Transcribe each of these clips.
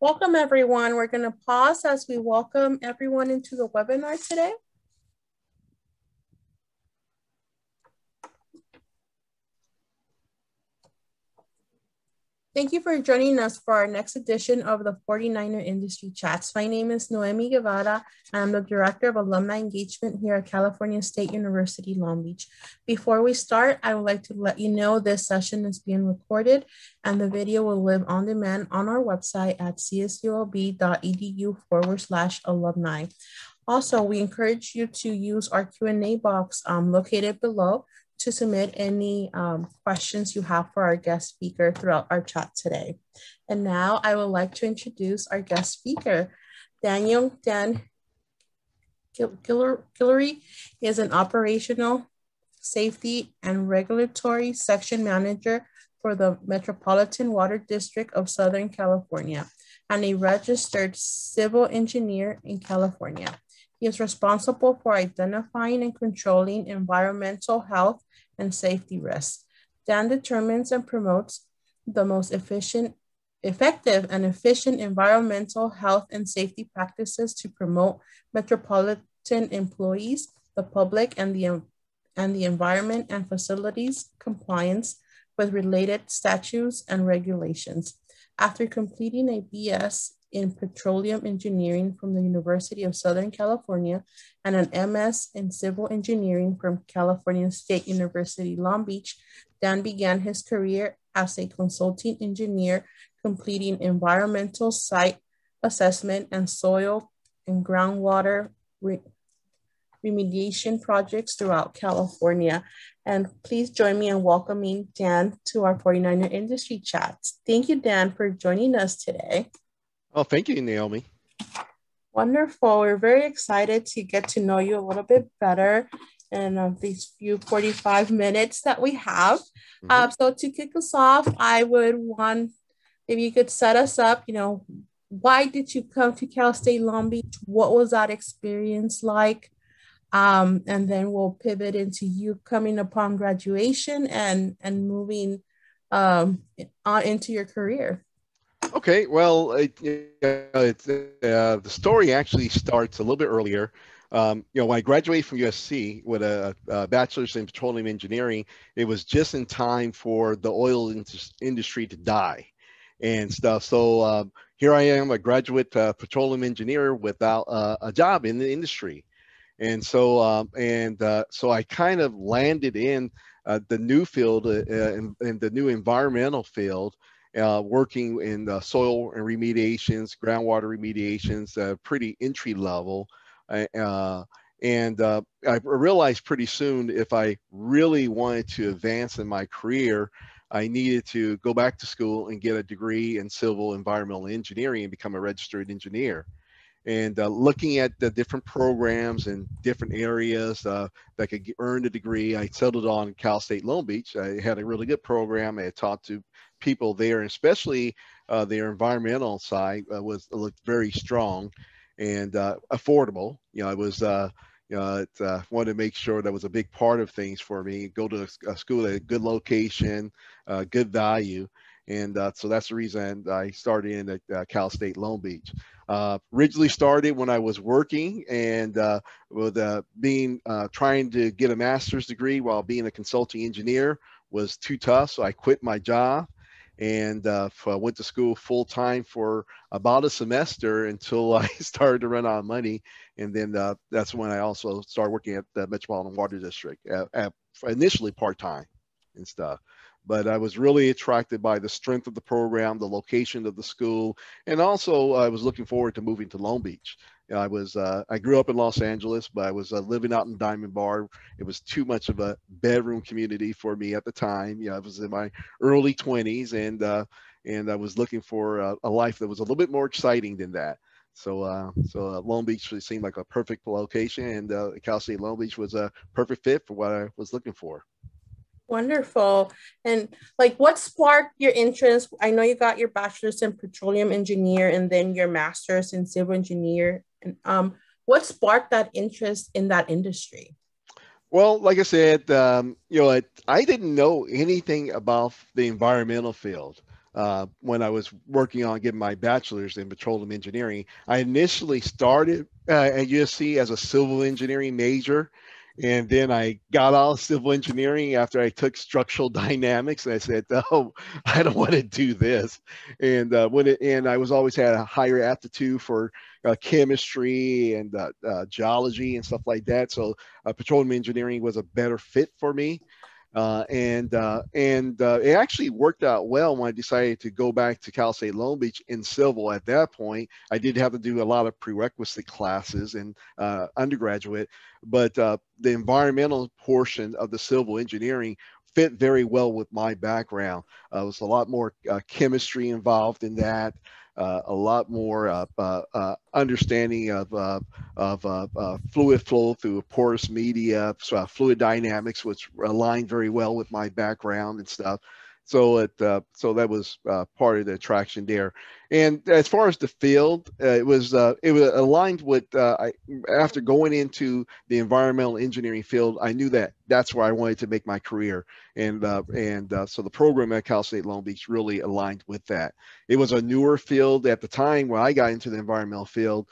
Welcome, everyone. We're going to pause as we welcome everyone into the webinar today. Thank you for joining us for our next edition of the 49er Industry Chats. My name is Noemi Guevara, and I'm the Director of Alumni Engagement here at California State University, Long Beach. Before we start, I would like to let you know this session is being recorded and the video will live on demand on our website at csulb.edu/alumni. Also, we encourage you to use our Q&A box located below to submit any questions you have for our guest speaker throughout our chat today. And now I would like to introduce our guest speaker. Dan Guillory is an operational safety and regulatory section manager for the Metropolitan Water District of Southern California and a registered civil engineer in California. He is responsible for identifying and controlling environmental health and safety risks. Dan determines and promotes the most effective and efficient environmental health and safety practices to promote metropolitan employees, the public, and the environment and facilities compliance with related statutes and regulations. After completing a BS in Petroleum Engineering from the University of Southern California and an MS in Civil Engineering from California State University, Long Beach, Dan began his career as a consulting engineer, completing environmental site assessment and soil and groundwater remediation projects throughout California. And please join me in welcoming Dan to our 49er Industry Chats. Thank you, Dan, for joining us today. Oh, thank you, Naomi. Wonderful. We're very excited to get to know you a little bit better in these few 45 minutes that we have. So to kick us off, I would want, if you could set us up, why did you come to Cal State Long Beach? What was that experience like? And then we'll pivot into you coming upon graduation and moving on into your career. Okay, well, the story actually starts a little bit earlier. When I graduated from USC with a bachelor's in petroleum engineering, it was just in time for the oil industry to die and stuff. So here I am, a graduate petroleum engineer without a job in the industry. And so so I kind of landed in the new field, in the new environmental field, working in soil and remediations, groundwater remediations, pretty entry level. I realized pretty soon if I really wanted to advance in my career, I needed to go back to school and get a degree in civil environmental engineering and become a registered engineer. And looking at the different programs and different areas that could earn a degree, I settled on Cal State Long Beach. I had a really good program. I had talked to people there, and especially their environmental side looked very strong and affordable. I was wanted to make sure that was a big part of things for me. Go to a school at a good location, good value. And so that's the reason I started in at Cal State Long Beach. Originally started when I was working and with trying to get a master's degree while being a consulting engineer was too tough. So I quit my job and went to school full time for about a semester until I started to run out of money. And then that's when I also started working at the Metropolitan Water District, initially part-time and stuff. But I was really attracted by the strength of the program, the location of the school, and also I was looking forward to moving to Long Beach. I grew up in Los Angeles, but I was living out in Diamond Bar. It was too much of a bedroom community for me at the time. I was in my early 20s, and I was looking for a life that was a little bit more exciting than that. So Long Beach seemed like a perfect location, and Cal State Long Beach was a perfect fit for what I was looking for. Wonderful. And what sparked your interest? I know you got your bachelor's in petroleum engineer and then your master's in civil engineer. And what sparked that interest in that industry? Well, like I said, I didn't know anything about the environmental field. when I was working on getting my bachelor's in petroleum engineering. I initially started at USC as a civil engineering major, and then I got out of civil engineering after I took structural dynamics, and I said, "Oh, I don't want to do this." And I was always had a higher aptitude for chemistry and geology and stuff like that. So petroleum engineering was a better fit for me. It actually worked out well when I decided to go back to Cal State Long Beach in civil. At that point, I did have to do a lot of prerequisite classes in undergraduate, but the environmental portion of the civil engineering fit very well with my background. There was a lot more chemistry involved in that. A lot more understanding of fluid flow through porous media, so, fluid dynamics, which aligned very well with my background and stuff. So that was part of the attraction there. And as far as the field, it was aligned with after going into the environmental engineering field, I knew that that's where I wanted to make my career, so the program at Cal State Long Beach really aligned with that. It was a newer field at the time when I got into the environmental field.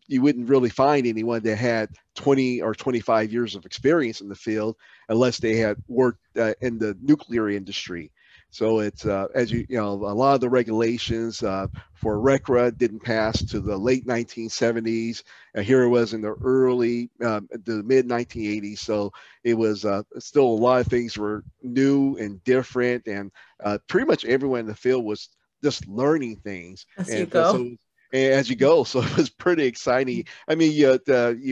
You wouldn't really find anyone that had 20 or 25 years of experience in the field unless they had worked in the nuclear industry. So it's as you know, a lot of the regulations for RECRA didn't pass to the late 1970s. Here it was in the the mid 1980s. So it was still a lot of things were new and different, and pretty much everyone in the field was just learning things. As you And go. so as you go. So it was pretty exciting. I mean, you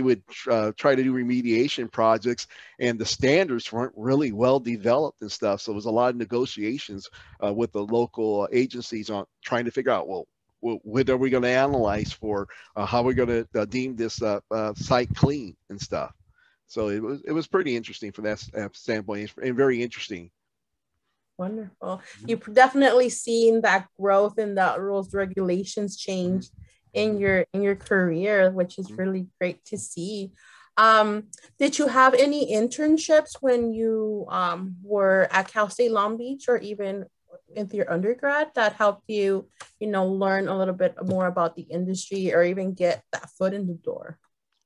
would try to do remediation projects, and the standards weren't really well developed and stuff. So it was a lot of negotiations with the local agencies on trying to figure out, well, what are we going to analyze for? How are we going to deem this site clean and stuff? So it was pretty interesting from that standpoint, and very interesting. Wonderful. You've definitely seen that growth and that rules regulations change in your career, which is really great to see. Did you have any internships when you were at Cal State Long Beach or even with your undergrad that helped you, learn a little bit more about the industry or even get that foot in the door?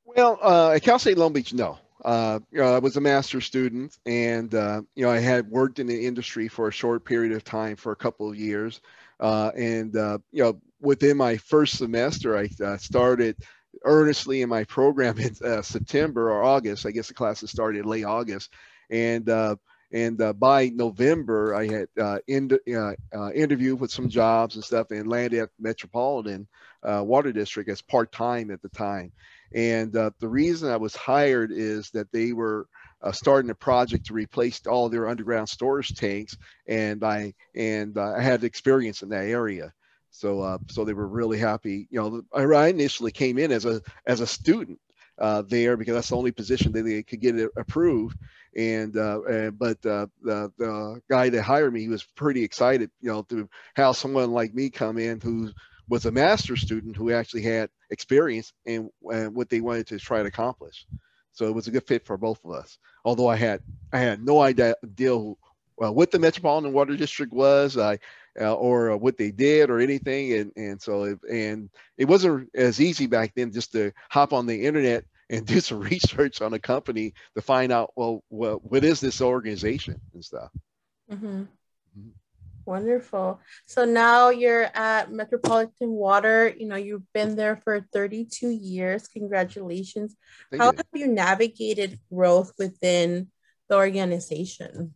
Well, at Cal State Long Beach, no. I was a master's student, and I had worked in the industry for a short period of time for a couple of years, within my first semester, I started earnestly in my program in September or August. I guess the classes started late August, and by November, I had interviewed with some jobs and stuff, and landed at Metropolitan Water District as part-time at the time. And the reason I was hired is that they were starting a project to replace all their underground storage tanks, and I had experience in that area. So they were really happy. I initially came in as a student there because that's the only position that they could get it approved. But the guy that hired me, he was pretty excited, to have someone like me come in who was a master's student who actually had experience in what they wanted to try to accomplish. So it was a good fit for both of us. Although I had no idea what the Metropolitan Water District was, or what they did or anything, and so it wasn't as easy back then just to hop on the internet and do some research on a company to find out, well, what is this organization and stuff. Mm-hmm. Mm-hmm. Wonderful. So now you're at Metropolitan Water. You've been there for 32 years. Congratulations. How have you navigated growth within the organization?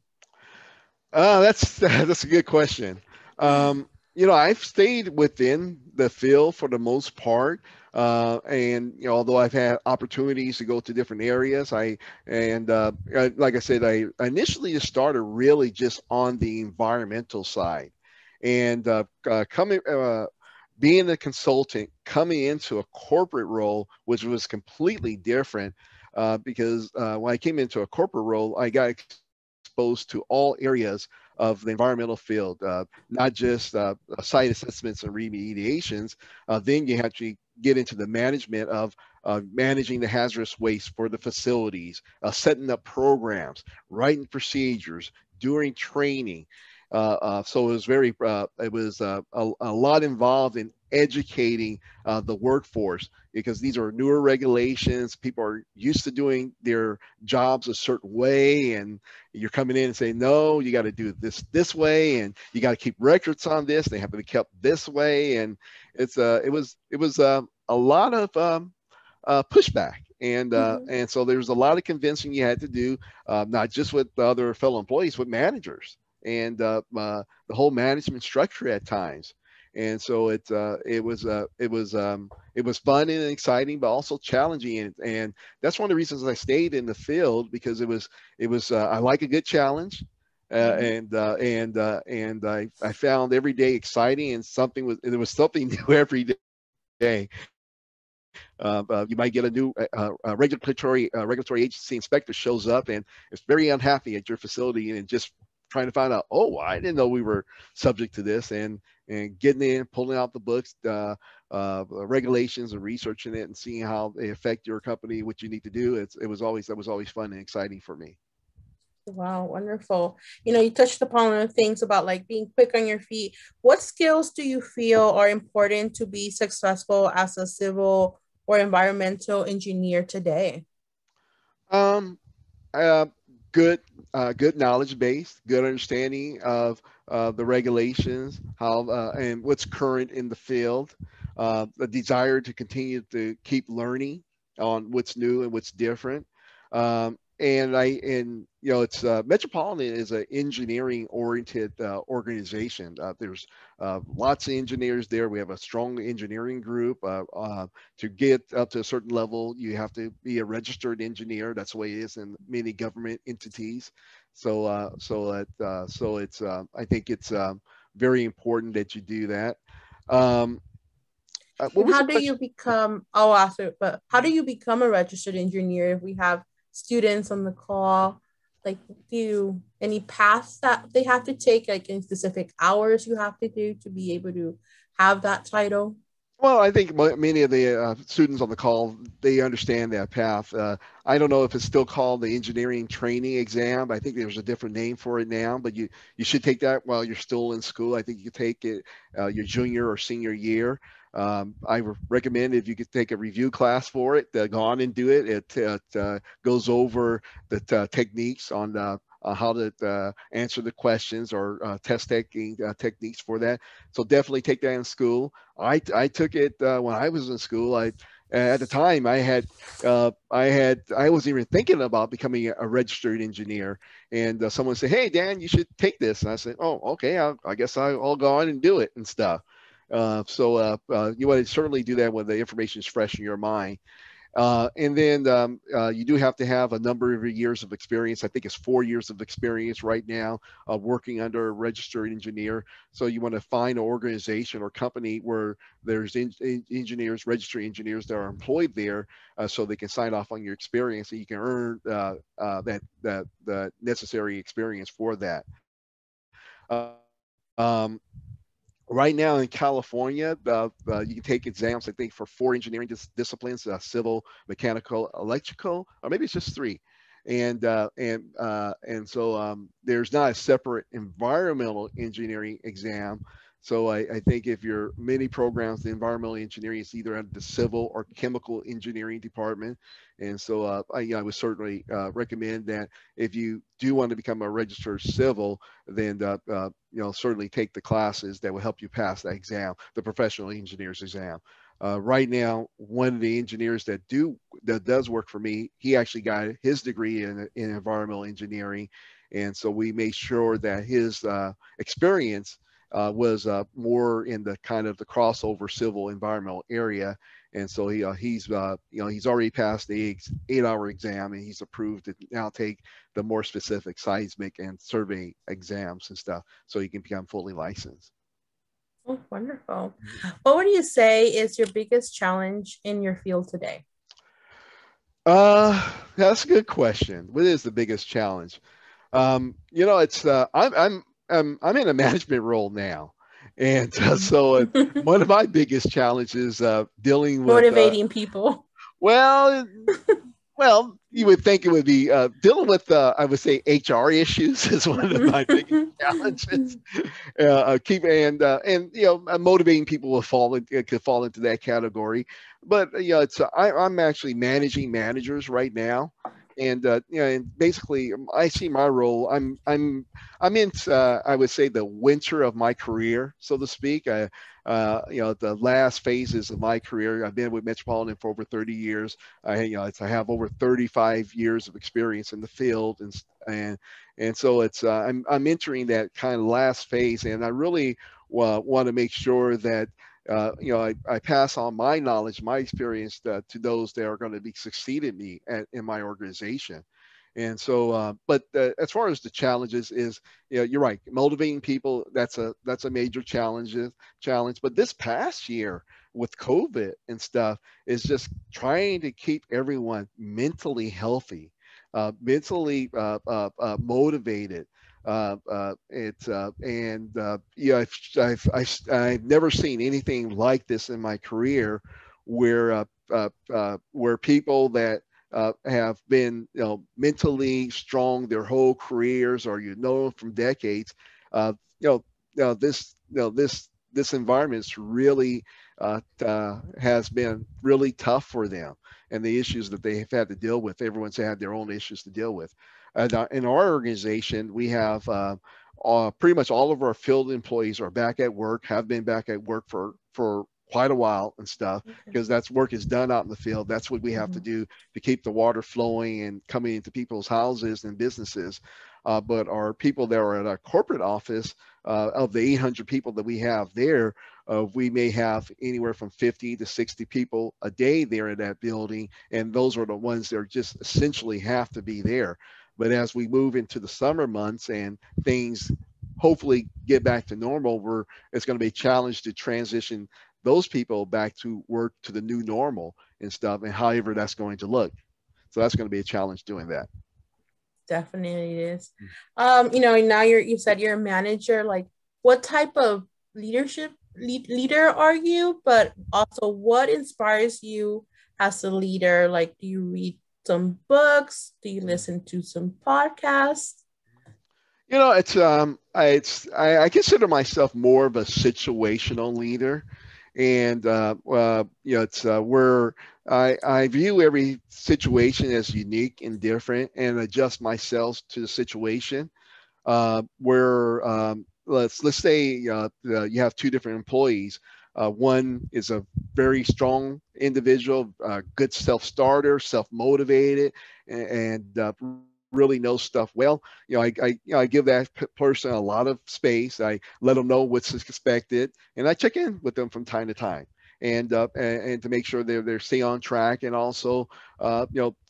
That's a good question. I've stayed within the field for the most part. Although I've had opportunities to go to different areas, like I said, I initially just started really just on the environmental side, and being a consultant, coming into a corporate role, which was completely different, because when I came into a corporate role, I got exposed to all areas of the environmental field, not just site assessments and remediations. Then you have to get into the management of managing the hazardous waste for the facilities, setting up programs, writing procedures, doing training. So it was a lot involved in educating the workforce, because these are newer regulations. People are used to doing their jobs a certain way, and you're coming in and saying, no, you got to do this way, and you got to keep records on this. They have to be kept this way, and it was a lot of pushback. Mhm. And so there's a lot of convincing you had to do, not just with the other fellow employees, with managers and the whole management structure at times. And so it was fun and exciting, but also challenging. And that's one of the reasons I stayed in the field, because I like a good challenge. Mhm. I found every day exciting, and there was something new every day. You might get a new regulatory agency inspector shows up and is very unhappy at your facility, and just trying to find out, oh, I didn't know we were subject to this, and getting in, pulling out the books, regulations, and researching it and seeing how they affect your company, what you need to do. That was always fun and exciting for me. Wow, wonderful. You touched upon the things about like being quick on your feet. What skills do you feel are important to be successful as a civil or environmental engineer today? Um, uh, good, good knowledge base, good understanding of the regulations, how and what's current in the field, the desire to continue to keep learning on what's new and what's different. And it's Metropolitan is an engineering oriented organization. There's lots of engineers there. We have a strong engineering group. To get up to a certain level, you have to be a registered engineer. That's the way it is in many government entities. So it's I think it's very important that you do that. Um, what And was how the do you question? become, I'll ask it, but how do you become a registered engineer if we have students on the call? Like, any paths that they have to take, like in specific hours you have to do to be able to have that title? Well, I think many of the students on the call, they understand that path. I don't know if it's still called the engineering training exam. I think there's a different name for it now, but you should take that while you're still in school. I think you could take it your junior or senior year. I recommend if you could take a review class for it, go on and do it. It goes over the techniques on how to answer the questions, or test taking techniques for that. So definitely take that in school. I took it when I was in school. At the time I wasn't even thinking about becoming a registered engineer, and someone said, "Hey Dan, you should take this," and I said, "Oh, okay, I guess I'll go on and do it and stuff." You want to certainly do that when the information is fresh in your mind. And then you do have to have a number of years of experience. I think it's 4 years of experience right now, working under a registered engineer. So you want to find an organization or company where there's engineers, registered engineers that are employed there, so they can sign off on your experience, and you can earn that the necessary experience for that. Um, Right now in California, you can take exams, I think, for 4 engineering disciplines: civil, mechanical, electrical, or maybe it's just three. And there's not a separate environmental engineering exam. So I think if you're many programs, the environmental engineering is either at the civil or chemical engineering department. And so I would certainly recommend that if you do want to become a registered civil, then certainly take the classes that will help you pass that exam, the professional engineer's exam. Right now, one of the engineers that does work for me, he actually got his degree in environmental engineering, and so we made sure that his experience was more in the kind of the crossover civil environmental area. And so he's already passed the 8-hour exam, and he's approved to now take the more specific seismic and survey exams and stuff, so he can become fully licensed. Oh, wonderful. What would you say is your biggest challenge in your field today? That's a good question. What is the biggest challenge? It's I'm in a management role now, and one of my biggest challenges dealing with Motivating people. well, Well, you would think it would be dealing with, I would say, HR issues is one of my biggest challenges. Keep and motivating people will fall could fall into that category. But it's I'm actually managing managers right now, and and basically I see my role. I'm in I would say the winter of my career, so to speak. The last phases of my career. I've been with Metropolitan for over 30 years. I have over 35 years of experience in the field, and so it's I'm entering that kind of last phase, and I really want to make sure that I pass on my knowledge, my experience to those that are going to be succeeding me in my organization. And so, but as far as the challenges is, you're right. Motivating people, that's a major challenge. But this past year with COVID and stuff is just trying to keep everyone mentally healthy, mentally motivated. It's and I've never seen anything like this in my career, where people that have been mentally strong their whole careers, or from decades. Uh, you know, this environment's really has been really tough for them, and the issues that they have had to deal with. Everyone's had their own issues to deal with. And in our organization, we have pretty much all of our field employees are back at work, have been back at work for quite a while and stuff, Okay. because that's work is done out in the field. That's what we have to do to keep the water flowing and coming into people's houses and businesses. But our people that are at our corporate office, of the 800 people that we have there, we may have anywhere from 50 to 60 people a day there in that building, and those are the ones that are just essentially have to be there. But as we move into the summer months and things hopefully get back to normal, it's going to be a challenge to transition those people back to work to the new normal and stuff, and however that's going to look. So that's going to be a challenge doing that. Definitely it is. Now you said you're a manager. Like, what type of leader are you? But also, what inspires you as a leader? Like, do you read some books? Do you listen to some podcasts? I consider myself more of a situational leader, and it's where I view every situation as unique and different, and adjust myself to the situation. Where let's say you have two different employees. One is a very strong individual, good self-starter, self-motivated, and really knows stuff well. I give that person a lot of space. I let them know what's expected, and I check in with them from time to time, and to make sure they're stay on track, and also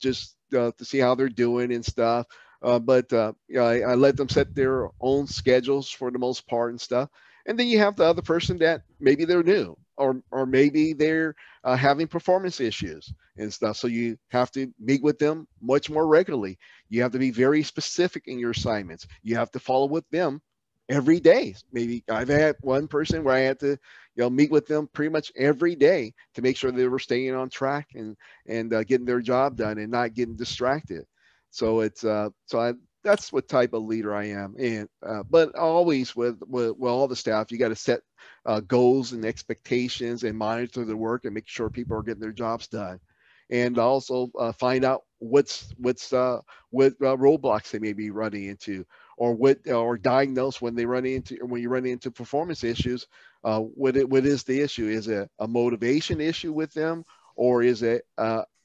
just to see how they're doing and stuff. But I let them set their own schedules for the most part and stuff. And then you have the other person that maybe they're new, or maybe they're having performance issues and stuff. So you have to meet with them much more regularly. You have to be very specific in your assignments. You have to follow with them every day. Maybe I've had one person where I had to meet with them pretty much every day to make sure they were staying on track and getting their job done and not getting distracted. So that's what type of leader I am. And but always with all the staff, you got to set goals and expectations and monitor the work and make sure people are getting their jobs done, and also find out what roadblocks they may be running into, or diagnose when you run into performance issues. What is the issue? Is it a motivation issue with them, or is it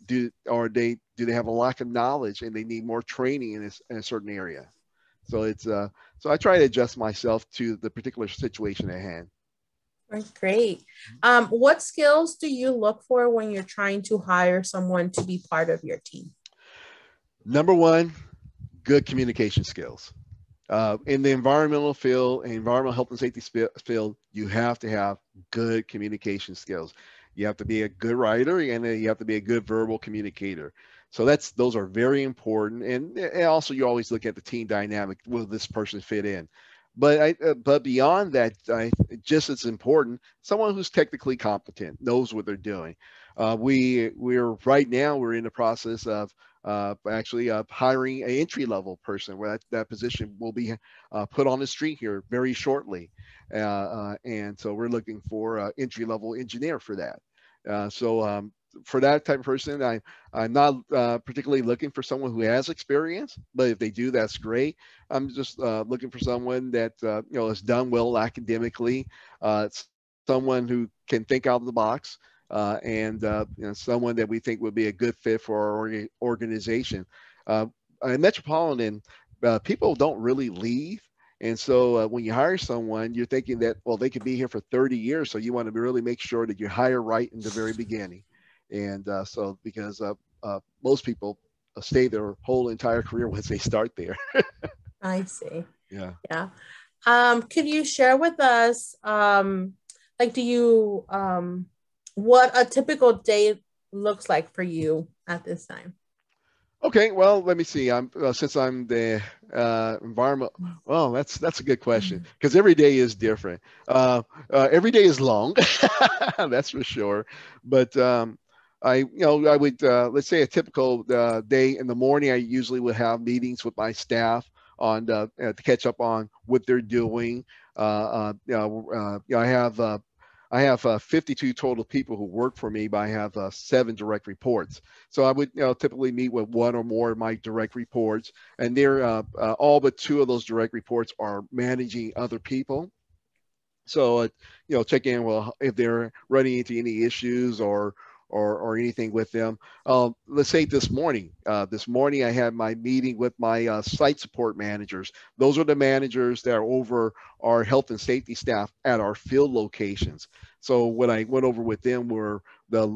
do they have a lack of knowledge and they need more training in a certain area? So so I try to adjust myself to the particular situation at hand. Great. What skills do you look for when you're trying to hire someone to be part of your team? Number one, good communication skills. In the environmental field, environmental health and safety field, you have to have good communication skills. You have to be a good writer, and you have to be a good verbal communicator. So those are very important. And also, you always look at the team dynamic. Will this person fit in? But beyond that, just as important, someone who's technically competent, knows what they're doing. We're right now we're in the process of actually hiring an entry level person where that position will be put on the street here very shortly. And so we're looking for an entry level engineer for that. For that type of person, I'm not particularly looking for someone who has experience, but if they do, that's great. I'm just looking for someone that has done well academically, someone who can think out of the box, and someone that we think would be a good fit for our organization. In Metropolitan, people don't really leave. And so when you hire someone, you're thinking that, well, they could be here for 30 years. So you want to really make sure that you hire right in the very beginning. And so because most people stay their whole entire career once they start there. I see. Yeah. Yeah. Could you share with us, like, do you, what a typical day looks like for you at this time? Okay, well, let me see. I'm since I'm the environment. Well, that's a good question because every day is different. Every day is long, that's for sure. But I would let's say a typical day in the morning. I usually would have meetings with my staff on to catch up on what they're doing. I have 52 total people who work for me, but I have 7 direct reports. So I would typically meet with one or more of my direct reports, and they're all but 2 of those direct reports are managing other people. So check in, well, if they're running into any issues or anything with them. Let's say this morning. This morning I had my meeting with my site support managers. Those are the managers that are over our health and safety staff at our field locations. So what I went over with them were the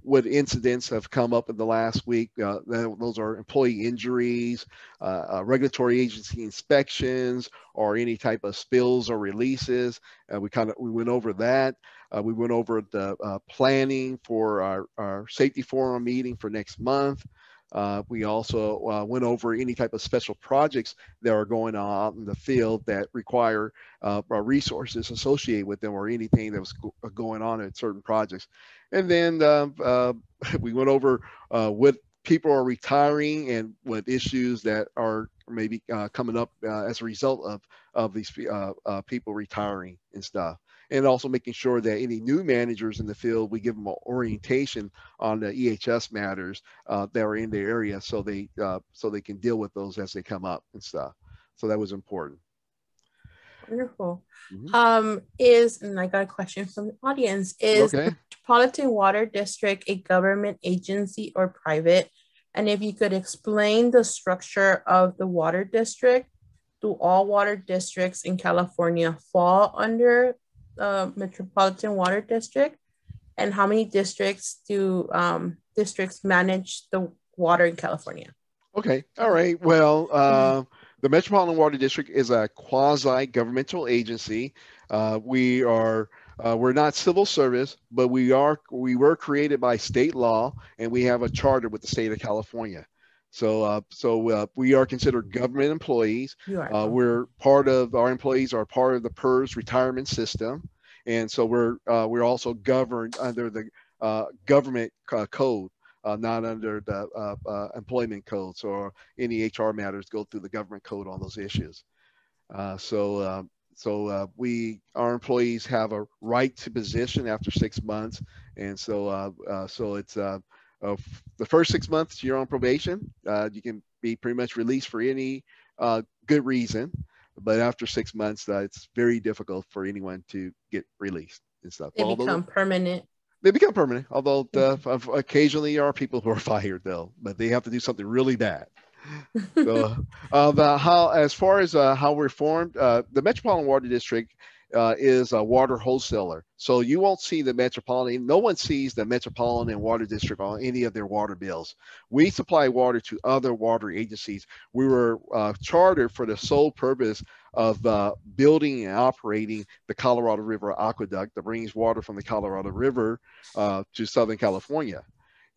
what incidents have come up in the last week. Those are employee injuries, regulatory agency inspections, or any type of spills or releases. We went over that. We went over the planning for our safety forum meeting for next month. We also went over any type of special projects that are going on out in the field that require resources associated with them, or anything that was going on in certain projects. And then we went over what people are retiring and what issues that are maybe coming up as a result of these people retiring and stuff. And also making sure that any new managers in the field, we give them an orientation on the EHS matters that are in the area, so they can deal with those as they come up and stuff. So that was important. Wonderful. Mm-hmm. And I got a question from the audience, is Okay. the Metropolitan Water District a government agency or private? And if you could explain the structure of the water district, do all water districts in California fall under the Metropolitan Water District? And how many districts do districts manage the water in California? Okay. All right. Well, the Metropolitan Water District is a quasi-governmental agency. We're not civil service, but we were created by state law, and we have a charter with the state of California. So we are considered government employees. You are. Our employees are part of the PERS retirement system, and so we're also governed under the government code. Not under the employment code. So any HR matters go through the government code on those issues. So our employees have a right to position after 6 months, and so it's the first 6 months you're on probation. You can be pretty much released for any good reason, but after 6 months, it's very difficult for anyone to get released and stuff. They become permanent. They become permanent, although occasionally there are people who are fired though, but they have to do something really bad. So as far as how we're formed, the Metropolitan Water District is a water wholesaler. So you won't see the Metropolitan, no one sees the Metropolitan Water District on any of their water bills. We supply water to other water agencies. We were chartered for the sole purpose of building and operating the Colorado River Aqueduct that brings water from the Colorado River to Southern California.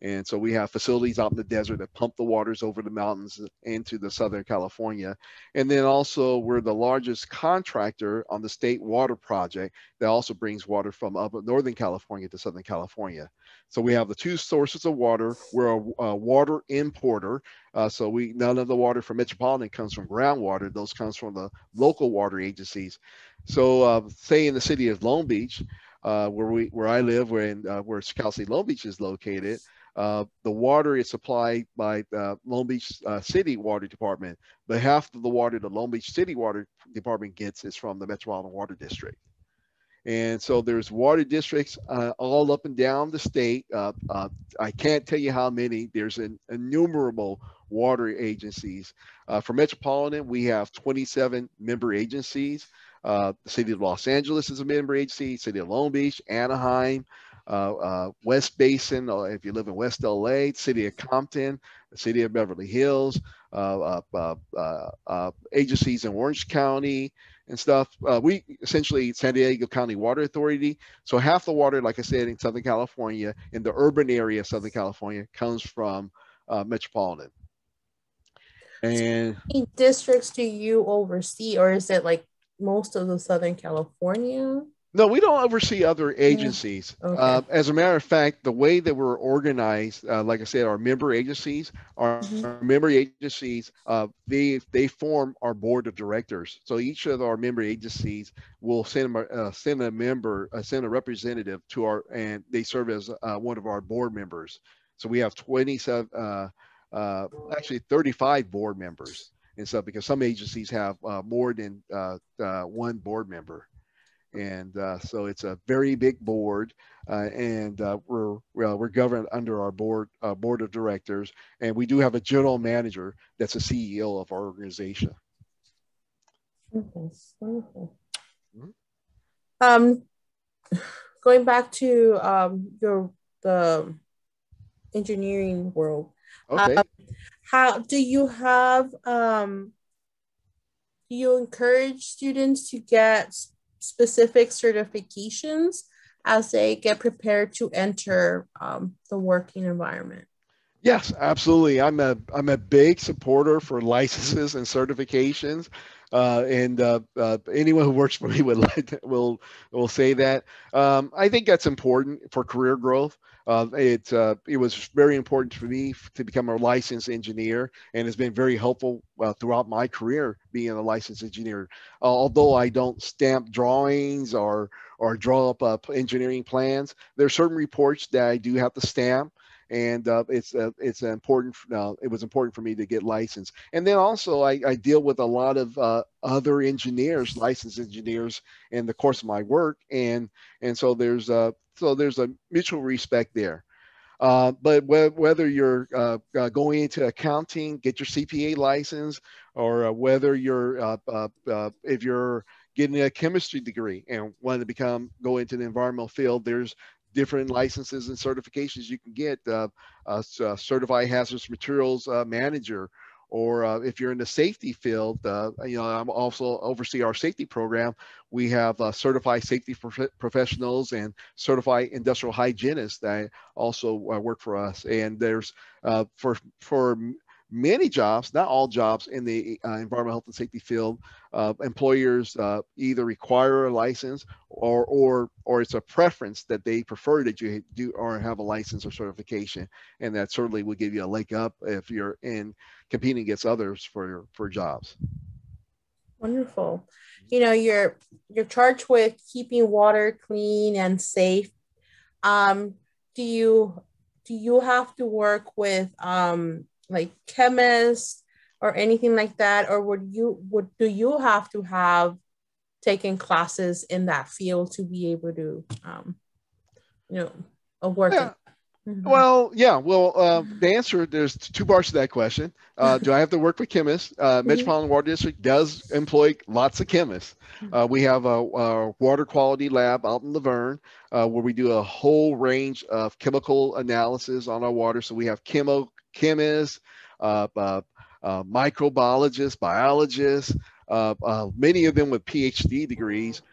And so we have facilities out in the desert that pump the waters over the mountains into the Southern California. And then also we're the largest contractor on the state water project that also brings water from up Northern California to Southern California. So we have the two sources of water. We're a water importer. So none of the water from Metropolitan comes from groundwater. Those comes from the local water agencies. So say in the city of Long Beach, where I live, where Cal State Long Beach is located, the water is supplied by the Long Beach City Water Department, but half of the water the Long Beach City Water Department gets is from the Metropolitan Water District. And so there's water districts all up and down the state. I can't tell you how many. There's innumerable water agencies. For Metropolitan, we have 27 member agencies. The city of Los Angeles is a member agency, city of Long Beach, Anaheim, West Basin, or if you live in West LA, city of Compton, the city of Beverly Hills, agencies in Orange County and stuff. We essentially San Diego County Water Authority. So half the water, like I said, in Southern California, in the urban area of Southern California, comes from Metropolitan. And how many districts do you oversee, or is it like most of the Southern California? no, we don't oversee other agencies. Okay. As a matter of fact, the way that we're organized, like I said, our member agencies, they form our board of directors. So each of our member agencies will send a representative to and they serve as one of our board members. So we have 35 board members and stuff, because some agencies have more than one board member. And so it's a very big board, and we're governed under our board of directors, and we do have a general manager that's the CEO of our organization. Okay. Wonderful. Going back to the engineering world. Okay. How do you have do you encourage students to get specific certifications as they get prepared to enter the working environment? Yes, absolutely. I'm a big supporter for licenses and certifications, and anyone who works for me will say that. I think that's important for career growth. It was very important for me to become a licensed engineer, and it's been very helpful throughout my career being a licensed engineer. Although I don't stamp drawings or draw up engineering plans, there are certain reports that I do have to stamp. And it's important. It was important for me to get licensed, and then also I deal with a lot of other engineers, licensed engineers, in the course of my work, and so there's a mutual respect there. But whether you're going into accounting, get your CPA license, or whether if you're getting a chemistry degree and want to go into the environmental field, there's different licenses and certifications you can get. Certified hazardous materials manager, or if you're in the safety field, I'm also oversee our safety program. We have certified safety professionals and certified industrial hygienists that also work for us. And there's for many jobs, not all jobs in the environmental health and safety field, employers either require a license or it's a preference that they prefer that you do or have a license or certification, and that certainly will give you a leg up if you're competing against others for jobs. Wonderful. You're charged with keeping water clean and safe. Do you have to work with like chemists or anything like that, or do you have to have taken classes in that field to be able to work? Yeah. Well, yeah. Well, the answer, there's two parts to that question. Do I have to work with chemists? Metropolitan Water District does employ lots of chemists. We have a water quality lab out in Laverne where we do a whole range of chemical analysis on our water. So we have chemists, microbiologists, biologists, many of them with PhD degrees.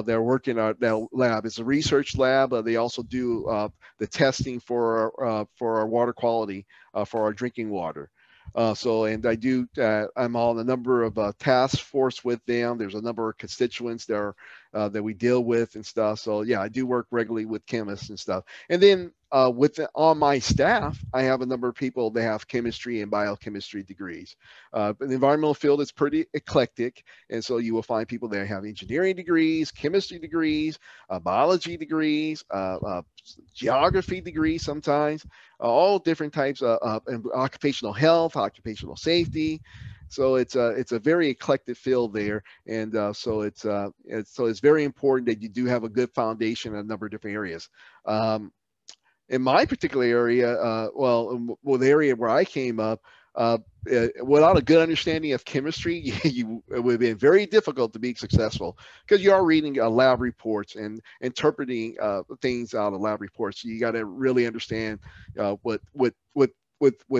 They're working at that lab. It's a research lab. They also do the testing for our water quality for our drinking water. And I'm on a number of task force with them. There's a number of constituents that we deal with and stuff. So yeah, I do work regularly with chemists and stuff. And then on my staff, I have a number of people that have chemistry and biochemistry degrees. The environmental field is pretty eclectic. And so you will find people that have engineering degrees, chemistry degrees, biology degrees, geography degrees sometimes, all different types of occupational health, occupational safety. So it's a very eclectic field there, and so it's very important that you do have a good foundation in a number of different areas. In my particular area, the area where I came up, without a good understanding of chemistry, it would have been very difficult to be successful because you are reading lab reports and interpreting things out of lab reports. You got to really understand what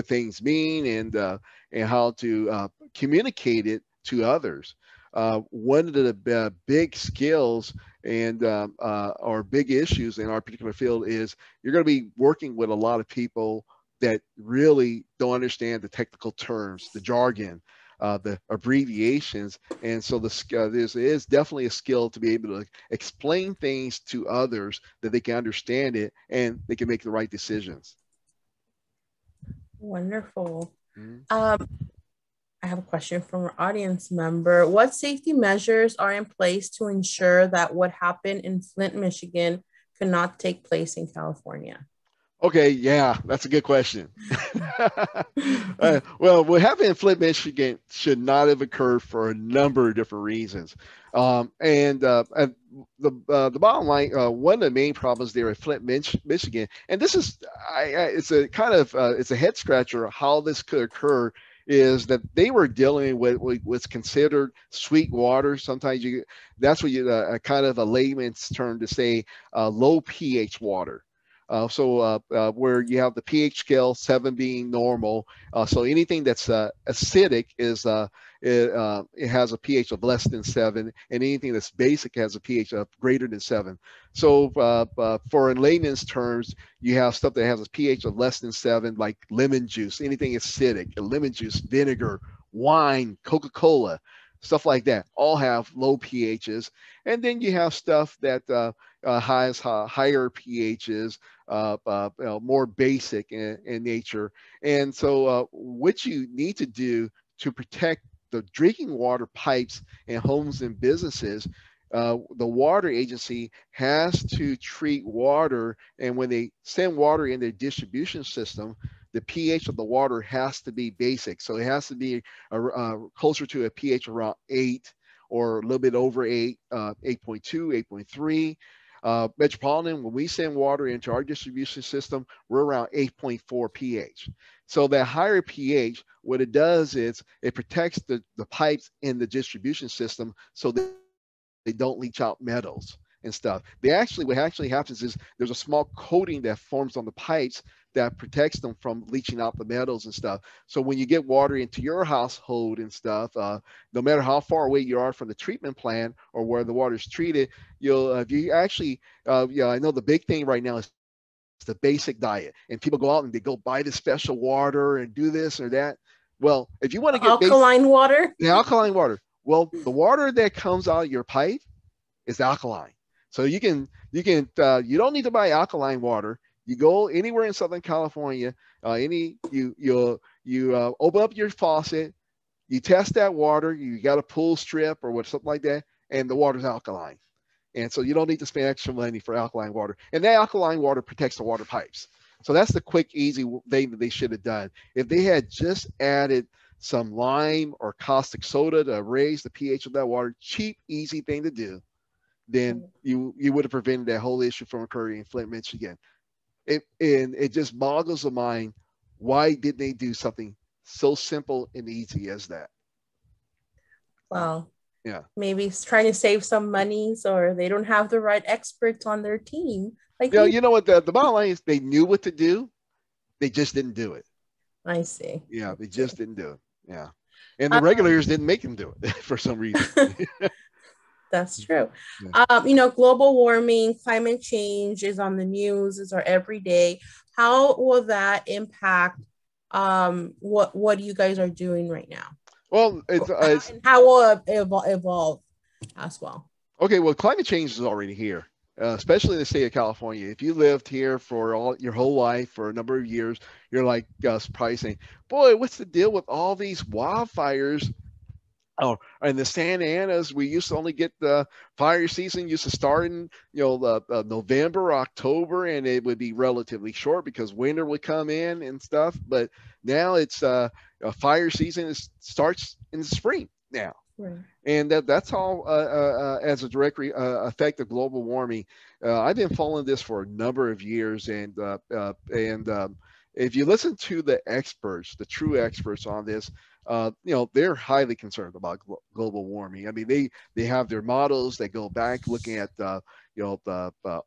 things mean and how to communicate it to others. One of the big skills and or big issues in our particular field is you're going to be working with a lot of people that really don't understand the technical terms, the jargon, the abbreviations. And so there is definitely a skill to be able to explain things to others that they can understand it and they can make the right decisions. Wonderful. I have a question from our audience member. What safety measures are in place to ensure that what happened in Flint, Michigan cannot take place in California? Okay, yeah, that's a good question. Well, what happened in Flint, Michigan should not have occurred for a number of different reasons. And the bottom line, one of the main problems there at Flint, Michigan, and this is, it's a kind of, it's a head scratcher how this could occur, is that they were dealing with what's considered sweet water. Sometimes that's what you kind of a layman's term to say low pH water. Where you have the pH scale 7 being normal, so anything that's acidic is it has a pH of less than 7, and anything that's basic has a pH of greater than 7. So for in layman's terms, you have stuff that has a pH of less than 7, like lemon juice, anything acidic, lemon juice, vinegar, wine, Coca-Cola, stuff like that, all have low pHs. And then you have stuff that has higher pHs, more basic in nature. And so what you need to do to protect the drinking water pipes in homes and businesses, the water agency has to treat water, and when they send water in their distribution system, the pH of the water has to be basic. So it has to be closer to a pH around 8 or a little bit over 8, 8.2, 8.3. Metropolitan, when we send water into our distribution system, we're around 8.4 pH. So that higher pH, what it does is it protects the pipes in the distribution system so that they don't leach out metals and stuff. What actually happens is there's a small coating that forms on the pipes that protects them from leaching out the metals and stuff. So when you get water into your household and stuff, no matter how far away you are from the treatment plant or where the water is treated, I know the big thing right now is the basic diet, and people go out and they go buy this special water and do this or that. Well, if you want to get alkaline water, alkaline water, well, the water that comes out of your pipe is alkaline. So you don't need to buy alkaline water. You go anywhere in Southern California, you open up your faucet, you test that water, you got a pull strip or something like that, and the water's alkaline. And so you don't need to spend extra money for alkaline water. And that alkaline water protects the water pipes. So that's the quick, easy thing that they should have done. If they had just added some lime or caustic soda to raise the pH of that water, cheap, easy thing to do, then you would have prevented that whole issue from occurring in Flint, Michigan. It just boggles the mind. Why didn't they do something so simple and easy as that? Wow. Yeah. Maybe it's trying to save some monies, or they don't have the right experts on their team. You know what? The bottom line is they knew what to do. They just didn't do it. I see. Yeah, they just didn't do it. Yeah. And the regulators didn't make them do it for some reason. That's true. Yeah. Global warming, climate change is on the news, is our everyday. How will that impact what you guys are doing right now? Well, And how will it evolve as well? okay. Well, climate change is already here, especially in the state of California. If you lived here for all your whole life for a number of years, you're like probably saying, "Boy, what's the deal with all these wildfires?" Oh, and the Santa Anas, we used to only get the fire season used to start in November, October, and it would be relatively short because winter would come in and stuff. But now it's fire season starts in the spring now, Right. and that's all as a direct effect of global warming. I've been following this for a number of years, and if you listen to the experts, the true experts on this, they're highly concerned about global warming. I mean, they have their models that go back looking at the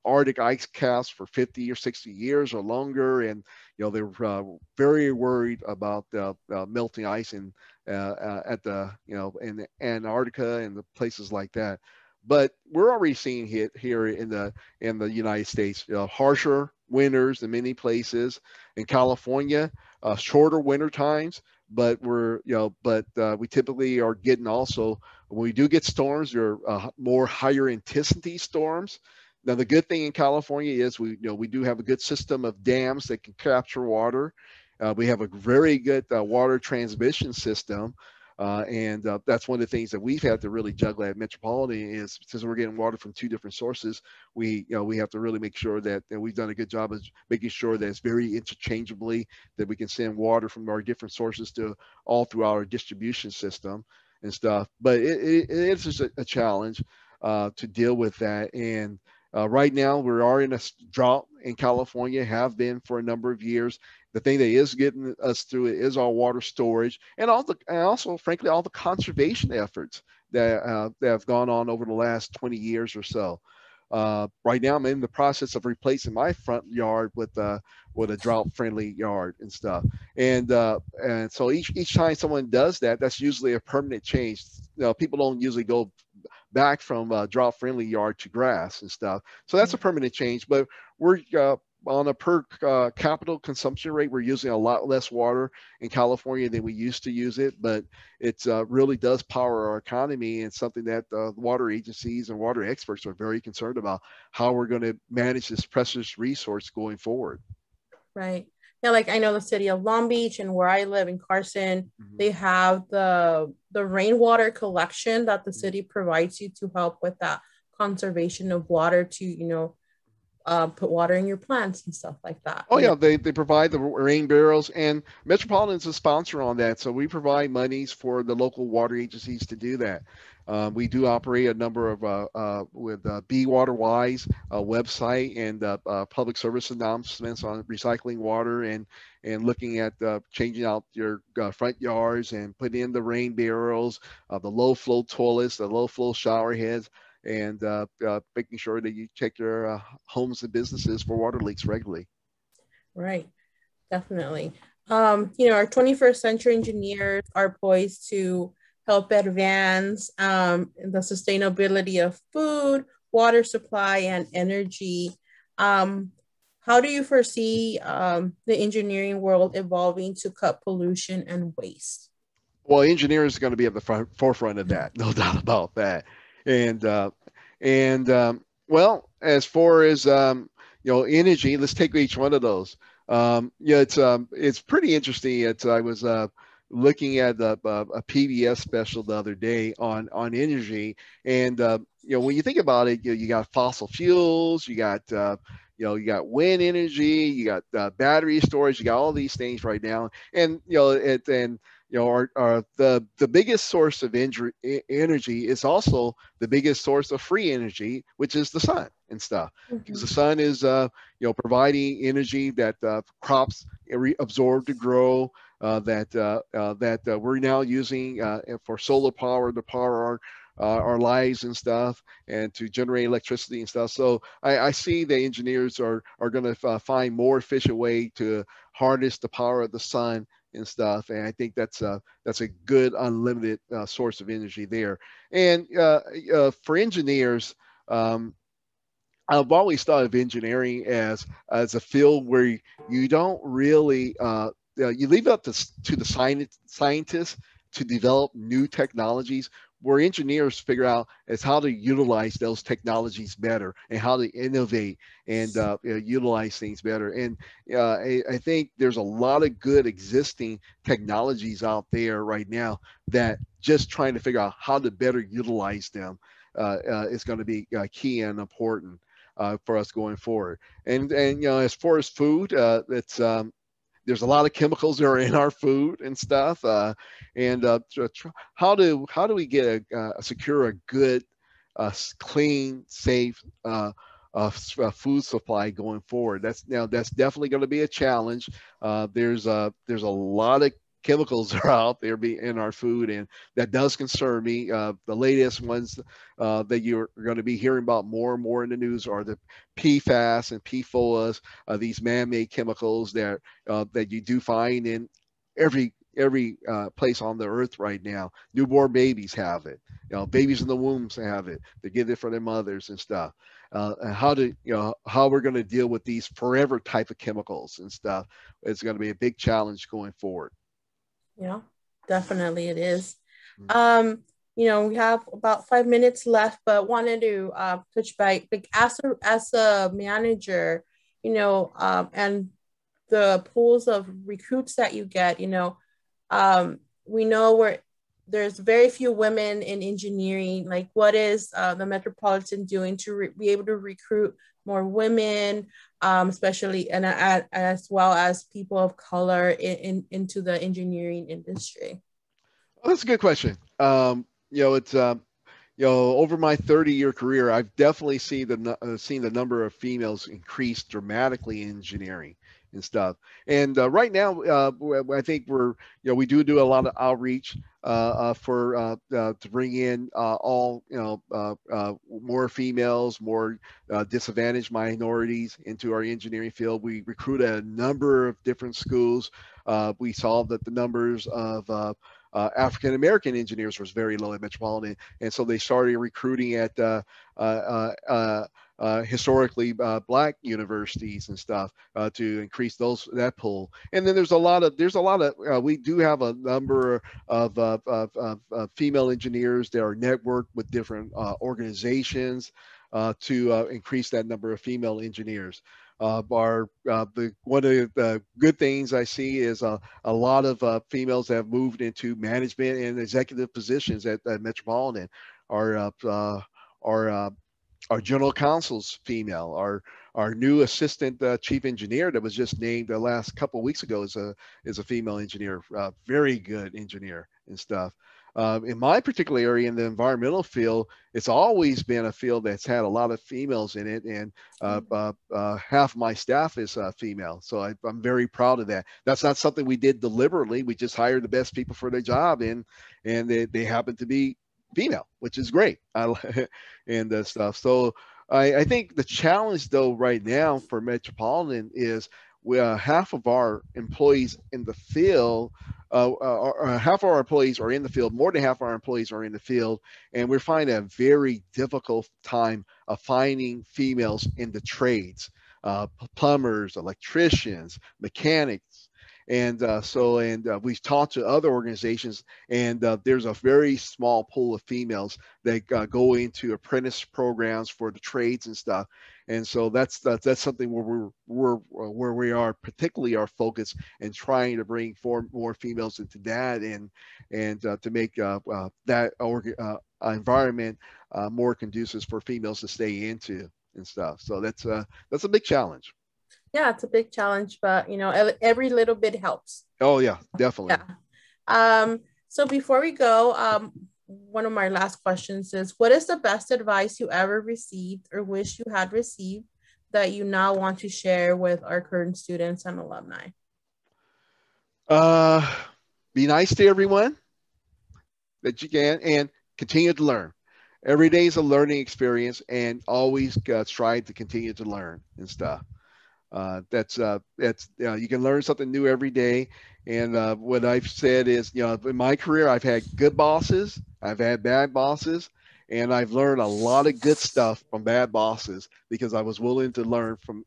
Arctic ice caps for 50 or 60 years or longer, and they're very worried about the melting ice at the in Antarctica and the places like that. But we're already seeing it here in the United States. Harsher winters in many places. In California, shorter winter times. But we typically are getting also when we do get storms, there are more higher intensity storms. Now the good thing in California is we do have a good system of dams that can capture water. We have a very good water transmission system. And that's one of the things that we've had to really juggle at Metropolitan is since we're getting water from two different sources, we have to really make sure that we've done a good job of making sure that it's very interchangeably that we can send water from our different sources to all through our distribution system and stuff. But it is just a challenge to deal with that. And right now we are in a drought in California, have been for a number of years. The thing that is getting us through it is our water storage and also, frankly, all the conservation efforts that have gone on over the last 20 years or so. Right now, I'm in the process of replacing my front yard with a drought-friendly yard and stuff. And so each time someone does that, that's usually a permanent change. People don't usually go back from drought-friendly yard to grass and stuff. So that's a permanent change. But we're on a per capital consumption rate, we're using a lot less water in California than we used to use it, but it really does power our economy and something that water agencies and water experts are very concerned about how we're going to manage this precious resource going forward. Right. Yeah, like I know the city of Long Beach and where I live in Carson, they have the rainwater collection that the city provides you to help with that conservation of water to, put water in your plants and stuff like that. Oh yeah, they provide the rain barrels, and Metropolitan's a sponsor on that, so we provide monies for the local water agencies to do that. We do operate a number of with Be Water Wise website and public service announcements on recycling water and looking at changing out your front yards and putting in the rain barrels, the low flow toilets, the low flow shower heads, and making sure that you check your homes and businesses for water leaks regularly. Right, definitely. Our 21st century engineers are poised to help advance the sustainability of food, water supply, and energy. How do you foresee the engineering world evolving to cut pollution and waste? Well, engineering is going to be at the forefront of that, no doubt about that. And well, as far as energy, let's take each one of those. It's pretty interesting. I was looking at a PBS special the other day on energy, and when you think about it, you got fossil fuels, you got you got wind energy, you got battery storage, you got all these things right now, and the biggest source of energy is also the biggest source of free energy, which is the sun and stuff. Because the sun is providing energy that crops absorb to grow. That we're now using for solar power to power our lives and stuff, and to generate electricity and stuff. So I see the engineers are going to find more efficient way to harness the power of the sun and stuff. And I think that's a good unlimited source of energy there. And for engineers, I've always thought of engineering as a field where you don't really you leave it up to the scientists to develop new technologies. Where engineers figure out is how to utilize those technologies better and how to innovate and utilize things better. And I think there's a lot of good existing technologies out there right now that just trying to figure out how to better utilize them is going to be key and important for us going forward. And as far as food, it's there's a lot of chemicals that are in our food and stuff. And how do we get secure a good, clean, safe food supply going forward? That's definitely going to be a challenge. There's a lot of chemicals that are out there in our food, and that does concern me. The latest ones that you're going to be hearing about more and more in the news are the PFAS and PFOAs, these man-made chemicals that you do find in every place on the earth right now. Newborn babies have it. Babies in the wombs have it. They get it from their mothers and stuff. And how we're going to deal with these forever type of chemicals and stuff is going to be a big challenge going forward. Yeah, definitely it is. We have about 5 minutes left, but wanted to touch back, like as a manager, and the pools of recruits that you get, we know where there's very few women in engineering. Like, what is the Metropolitan doing to be able to recruit more women, especially and as well as people of color into the engineering industry? Well, that's a good question. It's over my 30-year career, I've definitely seen the number of females increase dramatically in engineering and stuff. And right now, I think we do a lot of outreach to bring in all more females, more disadvantaged minorities into our engineering field. We recruit at a number of different schools. We saw that the numbers of African American engineers was very low at Metropolitan, and so they started recruiting at historically black universities and stuff to increase that pool. And then there's a lot of we do have a number of female engineers that are networked with different organizations to increase that number of female engineers. One of the good things I see is a lot of females that have moved into management and executive positions at Metropolitan. Our general counsel's female. Our new assistant chief engineer that was just named the last couple of weeks ago is a female engineer, very good engineer and stuff. In my particular area, in the environmental field, it's always been a field that's had a lot of females in it, and half my staff is female. So I'm very proud of that. That's not something we did deliberately. We just hired the best people for their job, and they happen to be female, which is great. And stuff. So I think the challenge, though, right now for Metropolitan is half of our employees in the field. Half of our employees are in the field. More than half of our employees are in the field, and we're finding a very difficult time of finding females in the trades, plumbers, electricians, mechanics. And we've talked to other organizations, and there's a very small pool of females that go into apprentice programs for the trades and stuff. And so that's something where we are particularly our focus and trying to bring more females into that and to make that environment more conducive for females to stay into and stuff. So that's a big challenge. Yeah, it's a big challenge, but every little bit helps. Oh yeah, definitely. Yeah. So before we go, one of my last questions is, what is the best advice you ever received or wish you had received that you now want to share with our current students and alumni? Be nice to everyone that you can and continue to learn. every day is a learning experience, and always strive to continue to learn and stuff. That's you can learn something new every day. And what I've said is, in my career, I've had good bosses, I've had bad bosses, and I've learned a lot of good stuff from bad bosses because I was willing to learn from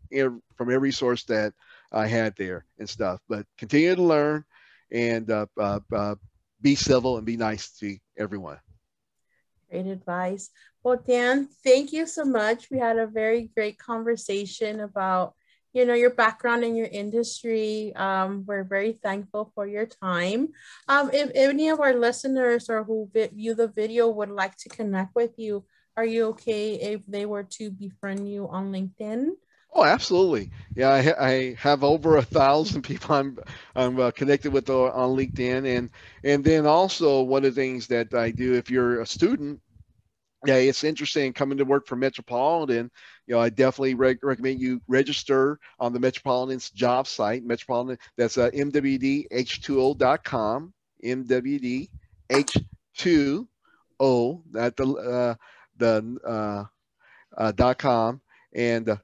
every source that I had there and stuff. But continue to learn and be civil and be nice to everyone. Great advice. Well, Dan, thank you so much. We had a very great conversation about, your background in your industry. We're very thankful for your time. If any of our listeners or who view the video would like to connect with you, are you okay if they were to befriend you on LinkedIn? Oh, absolutely. Yeah, I have over 1,000 people I'm connected with on LinkedIn, and then also one of the things that I do if you're a student. Yeah, it's interesting coming to work for Metropolitan. I definitely recommend you register on the Metropolitan's job site. Metropolitan, that's mwdh2o.com, mwdh2o, that the .com, and I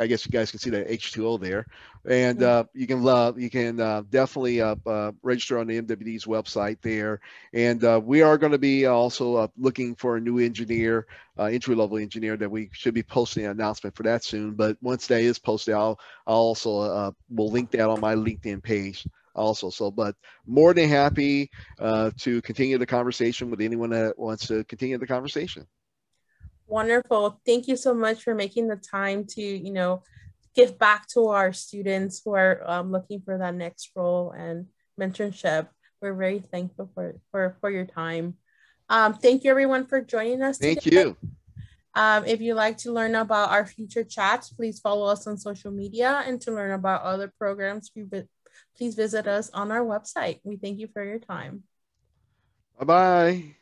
guess you guys can see that H2O there, and you can definitely register on the MWD's website there, and we are going to be also looking for a new engineer, entry level engineer, that we should be posting an announcement for that soon. But once that is posted, I'll also will link that on my LinkedIn page also. So, but more than happy to continue the conversation with anyone that wants to continue the conversation. Wonderful. Thank you so much for making the time to, give back to our students who are looking for that next role and mentorship. We're very thankful for your time. Thank you everyone for joining us today. Thank you. If you'd like to learn about our future chats, please follow us on social media, and to learn about other programs, please visit us on our website. We thank you for your time. Bye-bye.